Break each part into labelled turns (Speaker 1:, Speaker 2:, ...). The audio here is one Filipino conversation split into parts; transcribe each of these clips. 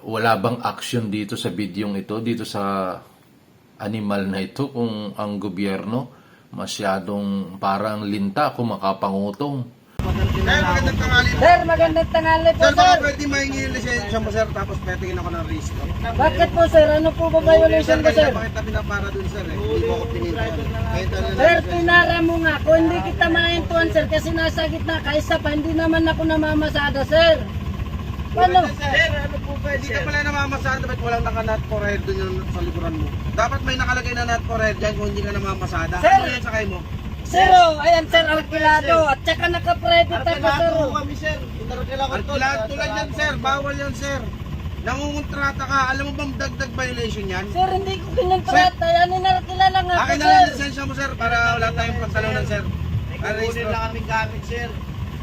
Speaker 1: wala bang action dito sa bidyong ito, dito sa animal na ito, kung ang gobyerno masyadong parang linta kung makapangutong.
Speaker 2: Sir, magandang tanghali po.
Speaker 3: Sir, magandang tanghali po,
Speaker 2: Sir, baka
Speaker 3: sir.
Speaker 2: pwede mahingi yung lisensya mo, sir, tapos petingin ako ng risk.
Speaker 3: Bakit po, sir? Ano po ba violation ko, sir?
Speaker 2: Bakit na pinapara dun, sir? Hindi ko ako pinita. Kahit ano na.
Speaker 3: Sir, pinara mo nga. Kung hindi kita maintuan, sir, kasi nasa gitna ka, isa pa, hindi naman ako namamasada, sir. Paano?
Speaker 2: Sir, ano po pwede? Hindi ka pala namamasada, ba't walang naka-nut for hair dun yung sa likuran mo? Dapat may nakalagay na nut for hair dyan kung hindi ka namamasada.
Speaker 3: Sir!
Speaker 2: Ano yan sakay mo?
Speaker 3: Zero, ayan, sir, alkilado. At saka naka-private ako, sir.
Speaker 2: kami, sir. Tulad yan, sir. Bawal yan, sir. Nangungontrata ka. Alam mo bang dagdag violation yan?
Speaker 3: Sir, hindi ko kinontrata. Yan, inalkilala nga ako,
Speaker 2: Akin na
Speaker 3: sir.
Speaker 2: lang lisensya mo, sir, para wala tayong pagtalunan, sir. Kukunin lang kaming gamit, sir.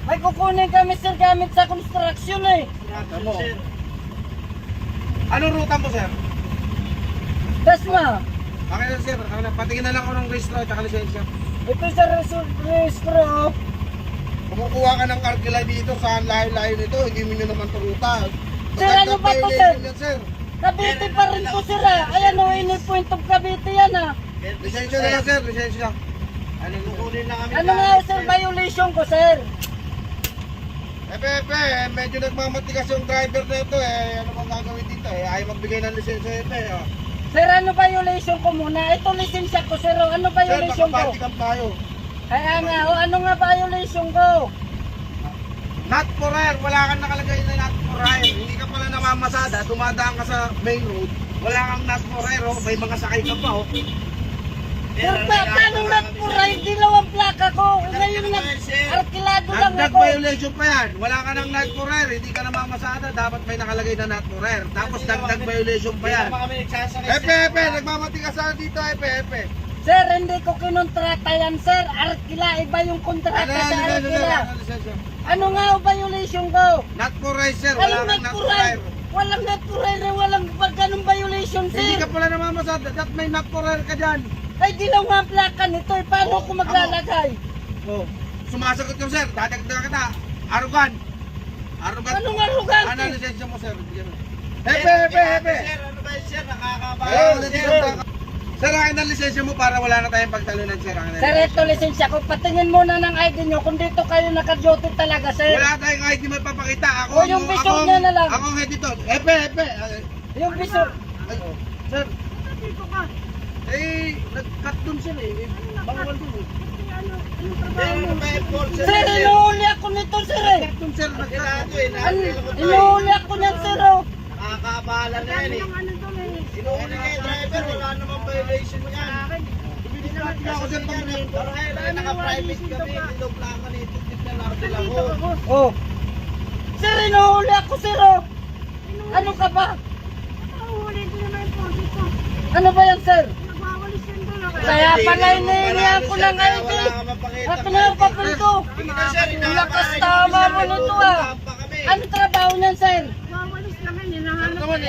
Speaker 3: Ay, kukunin kami, sir, gamit sa construction, eh.
Speaker 2: Tamo. Anong ruta mo, sir?
Speaker 3: Dasma.
Speaker 2: Akin na, sir. Akin na. Patingin na lang ako ng registro at saka lisensya.
Speaker 3: Ito sa registro.
Speaker 2: Kumukuha ka ng karkila dito sa layo-layo nito. Hindi mo nyo naman ito ruta.
Speaker 3: Sir, ano ba to, sir?
Speaker 2: Yan, sir.
Speaker 3: Cavite pa rin po, sir, ah. Ayan, oh, ini point of Cavite yan, ah.
Speaker 2: Lisensya na lang, sir. Lisensya. Ano kukunin lang kami?
Speaker 3: Ano nga, sir, violation ko, sir?
Speaker 2: Epe, medyo nagmamatigas yung driver na ito eh. Ano bang gagawin dito eh? Ayaw magbigay ng lisensya ito eh. Oh.
Speaker 3: Sir, ano violation ko muna? Ito lisensya ko, sir, oh. Ano
Speaker 2: Sir,
Speaker 3: violation ko?
Speaker 2: makapati kang tayo.
Speaker 3: Kaya nga, oh, ano nga violation ko?
Speaker 2: Not for hire. Wala kang nakalagay na not for hire. Hindi ka pala namamasada. Dumadaan ka sa main road. Wala kang not for hire. Oh. May mga sakay ka pa. Oh.
Speaker 3: Sir, paano not for ride? Dilaw ang plaka ko. Ngayon nag-arkilado lang
Speaker 2: Dagdag
Speaker 3: ako.
Speaker 2: violation pa yan. Wala ka ng not for hire. Hindi ka namamasada. Dapat may nakalagay na not for hire. Tapos dagdag violation pa yan. Epe, nagmamati ka sa dito, Epe.
Speaker 3: Sir, hindi ko kinontrata yan, sir. Arkila, iba yung kontrata sa arkila. Ano nga ang violation ko?
Speaker 2: Not for hire, sir. Wala
Speaker 3: Anong
Speaker 2: kang
Speaker 3: not
Speaker 2: not
Speaker 3: for
Speaker 2: for hire.
Speaker 3: ride? Walang not for ride, walang pagkanong violation,
Speaker 2: Hindi
Speaker 3: sir.
Speaker 2: ka pala namamasada. Dapat may not for hire ka dyan.
Speaker 3: Ay, dilaw nga ang plaka nito. Eh, paano ko maglalagay?
Speaker 2: Oh. Sumasagot ka, sir. Dadagdagan kita. Arugan.
Speaker 3: Anong arugante?
Speaker 2: Ano ang lisensya mo, sir? Epe.
Speaker 4: Sir, ano ba yun, sir? Nakakabayan, sir.
Speaker 2: Sir, akin ang lisensya mo para wala na tayong pagtalunan, sir.
Speaker 3: Sir, ito lisensya ko. Patingin muna ng ID nyo kung dito kayo naka-duty talaga, sir.
Speaker 2: Wala tayong ID mo ipapakita. Ako,
Speaker 3: O, yung visor niya na lang.
Speaker 2: Ako ang head dito. Epe.
Speaker 3: Yung visor.
Speaker 2: Sir. Eh, nag-cut dun, sir eh. Bawal dun eh.
Speaker 4: Ano ba yun, Paul, sir?
Speaker 3: Sir, inuuli ako nito, sir eh.
Speaker 2: Cut dun, sir.
Speaker 4: Ginado eh, nakakilakot tayo.
Speaker 3: Inuuli ako niyan, sir oh.
Speaker 4: Nakakabahala na yan eh. Inuuli nga yung driver, wala namang violation yan.
Speaker 2: Hindi ako, sir, pag
Speaker 4: Naka-private kami, niloblangan ito, tignan natin ako.
Speaker 3: Oh. Sir, inuuli ako, sir oh. Ano ka ba? Ano ba yan, sir? Kaya pala inihingi ako ng ID. At na yung papel ko. Ang lakas tama mo nito ah. Ano trabaho niyan, sir?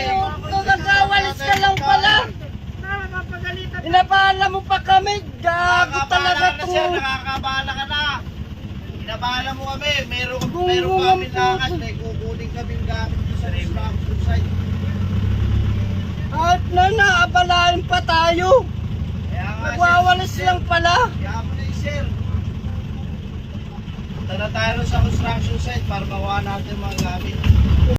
Speaker 3: Nagkawalis ka lang pala. Inabahala mo pa kami. Gago talaga
Speaker 4: Nakakabahala ka na, sir,
Speaker 3: to.
Speaker 4: nakakabahala ka na. Inabahala mo kami, meron
Speaker 3: Gungungan
Speaker 4: kami
Speaker 3: po.
Speaker 4: lakad, may kukunin kaming gamit sa construction site.
Speaker 3: At na naabalain pa tayo.
Speaker 4: Kaya nga,
Speaker 3: Nagwawalis
Speaker 4: sir,
Speaker 3: lang pala.
Speaker 4: Kaya mo na sir. Punta na tayo sa construction site para makuha natin mga gamit.